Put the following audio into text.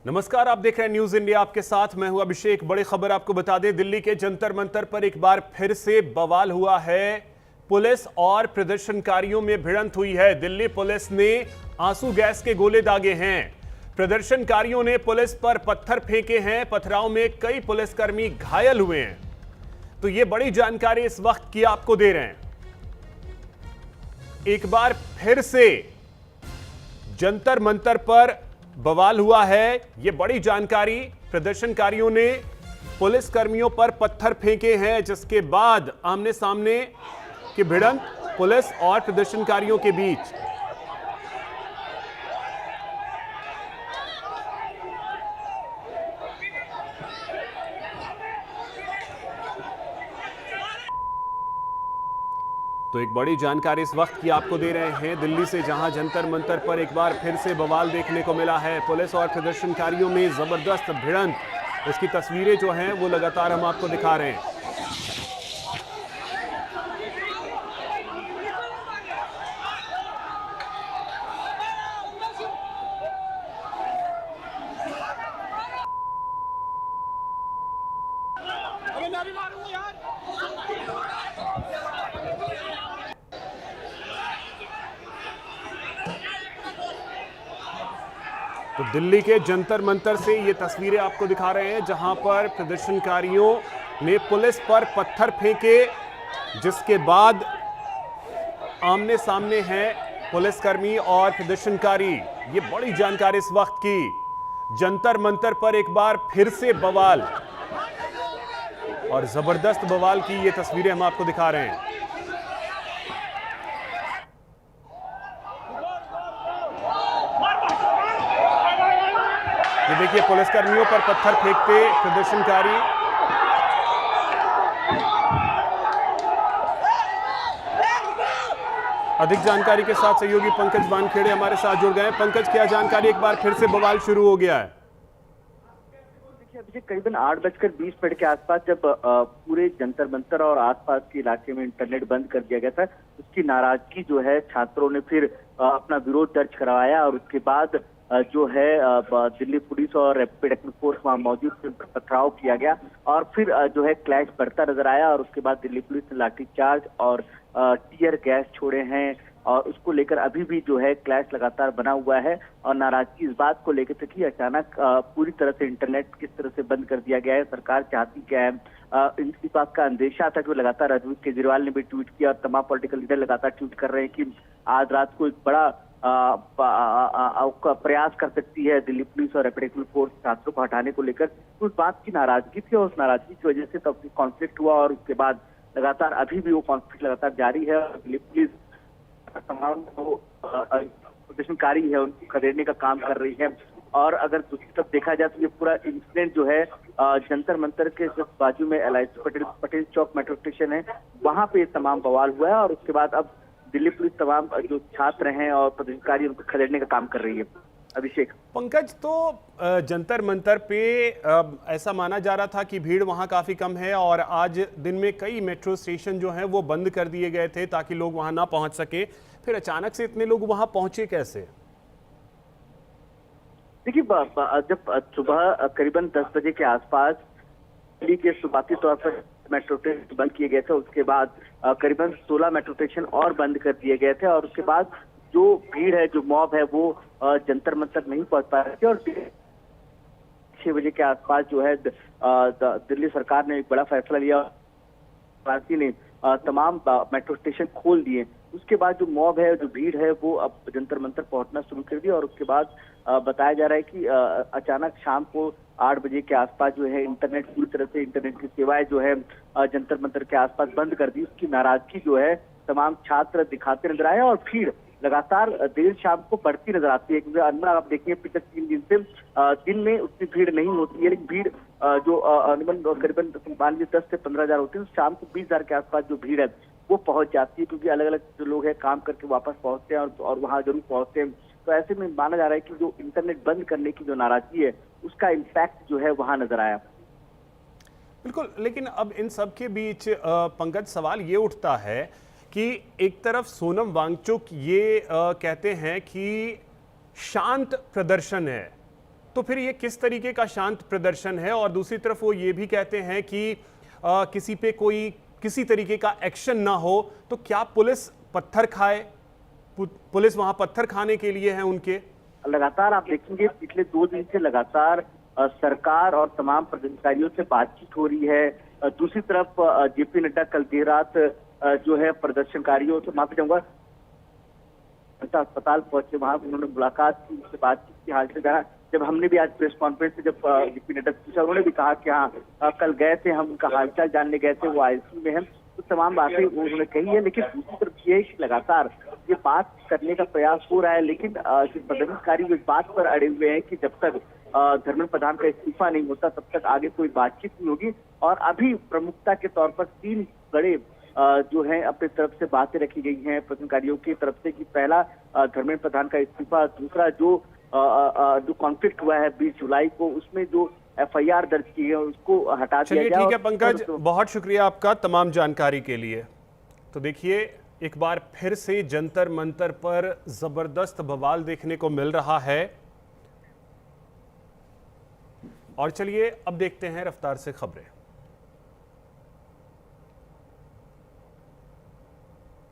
नमस्कार, आप देख रहे हैं न्यूज इंडिया। आपके साथ मैं हूं अभिषेक। बड़ी खबर आपको बता दें, दिल्ली के जंतर मंतर पर एक बार फिर से बवाल हुआ है। पुलिस और प्रदर्शनकारियों में भिड़ंत हुई है। दिल्ली पुलिस ने आंसू गैस के गोले दागे हैं। प्रदर्शनकारियों ने पुलिस पर पत्थर फेंके हैं। पथराव में कई पुलिसकर्मी घायल हुए हैं। तो यह बड़ी जानकारी इस वक्त की आपको दे रहे हैं। एक बार फिर से जंतर मंतर पर बवाल हुआ है। यह बड़ी जानकारी। प्रदर्शनकारियों ने पुलिस कर्मियों पर पत्थर फेंके हैं, जिसके बाद आमने सामने की भिड़ंत पुलिस और प्रदर्शनकारियों के बीच। तो एक बड़ी जानकारी इस वक्त की आपको दे रहे हैं दिल्ली से, जहां जंतर मंतर पर एक बार फिर से बवाल देखने को मिला है। पुलिस और प्रदर्शनकारियों में जबरदस्त भिड़ंत। इसकी तस्वीरें जो हैं वो लगातार हम आपको दिखा रहे हैं। तो दिल्ली के जंतर मंतर से ये तस्वीरें आपको दिखा रहे हैं, जहां पर प्रदर्शनकारियों ने पुलिस पर पत्थर फेंके, जिसके बाद आमने सामने हैं पुलिसकर्मी और प्रदर्शनकारी। ये बड़ी जानकारी इस वक्त की। जंतर मंतर पर एक बार फिर से बवाल, और जबरदस्त बवाल की ये तस्वीरें हम आपको दिखा रहे हैं। ये देखिए, पुलिसकर्मियों पर पत्थर फेंकते प्रदर्शनकारी। अधिक जानकारी के साथ सहयोगी पंकज वानखेड़े हमारे साथ जुड़ गए हैं। पंकज, क्या जानकारी? एक बार फिर से बवाल शुरू हो गया है। देखिए अभिषेक, करीबन 8:20 के आसपास जब पूरे जंतर मंतर और आसपास के इलाके में इंटरनेट बंद कर दिया गया था, उसकी नाराजगी जो है छात्रों ने फिर अपना विरोध दर्ज करवाया, और उसके बाद जो है दिल्ली पुलिस और रैपिड एक्शन फोर्स वहां मौजूद पथराव किया गया, और फिर जो है क्लैश बढ़ता नजर आया। और उसके बाद दिल्ली पुलिस ने लाठीचार्ज और टीयर गैस छोड़े हैं, और उसको लेकर अभी भी जो है क्लैश लगातार बना हुआ है। और नाराजगी इस बात को लेकर था कि अचानक पूरी तरह से इंटरनेट किस तरह से बंद कर दिया गया है। सरकार चाहती क्या है, इस बात का अंदेशा था कि लगातार अरविंद केजरीवाल ने भी ट्वीट किया, और तमाम पॉलिटिकल लीडर लगातार ट्वीट कर रहे हैं कि आज रात को एक बड़ा प्रयास कर सकती है दिल्ली पुलिस और रैपिड एक्शन फोर्स छात्रों को हटाने को लेकर। उस बात की नाराजगी थी, और उस नाराजगी की वजह से तब कॉन्फ्लिक्ट हुआ, और उसके बाद लगातार अभी भी वो कॉन्फ्लिक्ट लगातार जारी है। और दिल्ली पुलिस तमाम जो प्रदर्शनकारी है उनको खदेड़ने का काम कर रही है। और अगर दूसरी तरफ देखा जाए तो ये पूरा इंसिडेंट जो है जंतर मंतर के जस्ट बाजू में LIC पटेल चौक मेट्रो स्टेशन है, वहां पे तमाम बवाल हुआ है। और उसके बाद अब दिल्ली पुलिस तमाम जो छात्र हैं और प्रदर्शनकारी उनको खदेड़ने का काम कर रही है। अभिषेक, पंकज, तो जंतर मंतर पे ऐसा माना जा रहा था कि भीड़ वहां काफी कम है, और आज दिन में कई मेट्रो स्टेशन जो हैं वो बंद कर दिए गए थे ताकि लोग वहां ना पहुंच सके। फिर अचानक से इतने लोग वहां पहुंचे कैसे? देखिए, जब सुबह करीबन 10 बजे के आसपास दिल्ली के शुरुआती तौर पर मेट्रो स्टेशन बंद किए गए थे, उसके बाद करीबन 16 मेट्रो स्टेशन और बंद कर दिए गए थे। और उसके बाद जो भीड़ है, जो मॉब है, वो जंतर मंतर नहीं पहुंच पा रहे थे। और 6 बजे के आसपास जो है दिल्ली सरकार ने एक बड़ा फैसला लिया, वाराणसी ने तमाम मेट्रो स्टेशन खोल दिए। उसके बाद जो मॉब है, जो भीड़ है, वो अब जंतर मंतर पहुंचना शुरू कर दिया। और उसके बाद बताया जा रहा है कि अचानक शाम को 8 बजे के आसपास जो है इंटरनेट पूरी तरह से, इंटरनेट की सेवाएं जो है जंतर मंतर के आसपास बंद कर दी। उसकी नाराजगी जो है तमाम छात्र दिखाते नजर आए, और भीड़ लगातार देर शाम को बढ़ती नजर आती है। क्योंकि अंदर आप देखिए, पिछले 3 दिन से दिन में उतनी भीड़ नहीं होती है, लेकिन भीड़ जो करीबन मान लीजिए 10 से 15,000 होती है, शाम को 20,000 के आसपास जो भीड़ है वो पहुंच जाती है। क्योंकि अलग अलग जो लोग हैं काम करके वापस पहुंचते हैं, और वहां जरूर पहुंचते हैं। तो ऐसे में माना जा रहा है कि जो इंटरनेट बंद करने की जो नाराजगी है, उसका इम्पैक्ट जो है वहां नजर आया। बिल्कुल, लेकिन अब इन सब के बीच पंकज, सवाल ये उठता है कि एक तरफ सोनम वांगचुक ये कहते हैं कि शांत प्रदर्शन है, तो फिर ये किस तरीके का शांत प्रदर्शन है? और दूसरी तरफ वो ये भी कहते हैं कि किसी पे कोई किसी तरीके का एक्शन ना हो, तो क्या पुलिस पत्थर खाए? पुलिस वहां पत्थर खाने के लिए है उनके? लगातार आप देखेंगे पिछले 2 दिन से लगातार सरकार और तमाम पदाधिकारियों से बातचीत हो रही है। दूसरी तरफ जेपी नड्डा कल देर रात जो है प्रदर्शनकारियों से, माफी चाहूंगा, अस्पताल पहुंचे, वहां उन्होंने मुलाकात की, उनसे बातचीत की, हाल से जाना। जब हमने भी आज प्रेस कॉन्फ्रेंस से जब जेपी नड्डा से पूछा, उन्होंने भी कहा कि हाँ कल गए थे, हम उनका हालचाल जानने गए थे, वो आईसीयू में हैं, तो तमाम बातें उन्होंने कही है। लेकिन दूसरी तरफ ये है कि लगातार ये बात करने का प्रयास हो रहा है, लेकिन जो प्रदर्शनकारी इस बात पर अड़े हुए हैं कि जब तक धर्मेंद्र प्रधान का इस्तीफा नहीं होता तब तक आगे कोई बातचीत नहीं होगी। और अभी प्रमुखता के तौर पर 3 बड़े जो है अपनी तरफ से बातें रखी गई हैं प्रदर्शनकारियों की तरफ से कि पहला धर्मेंद्र प्रधान का इस्तीफा, दूसरा जो कॉन्फ्लिक्ट हुआ है 20 जुलाई को, उसमें जो FIR दर्ज की है उसको हटा दिया चलिए जाए। ठीक है पंकज, बहुत शुक्रिया आपका तमाम जानकारी के लिए। तो देखिए, एक बार फिर से जंतर मंतर पर जबरदस्त बवाल देखने को मिल रहा है। और चलिए अब देखते हैं रफ्तार से खबरें।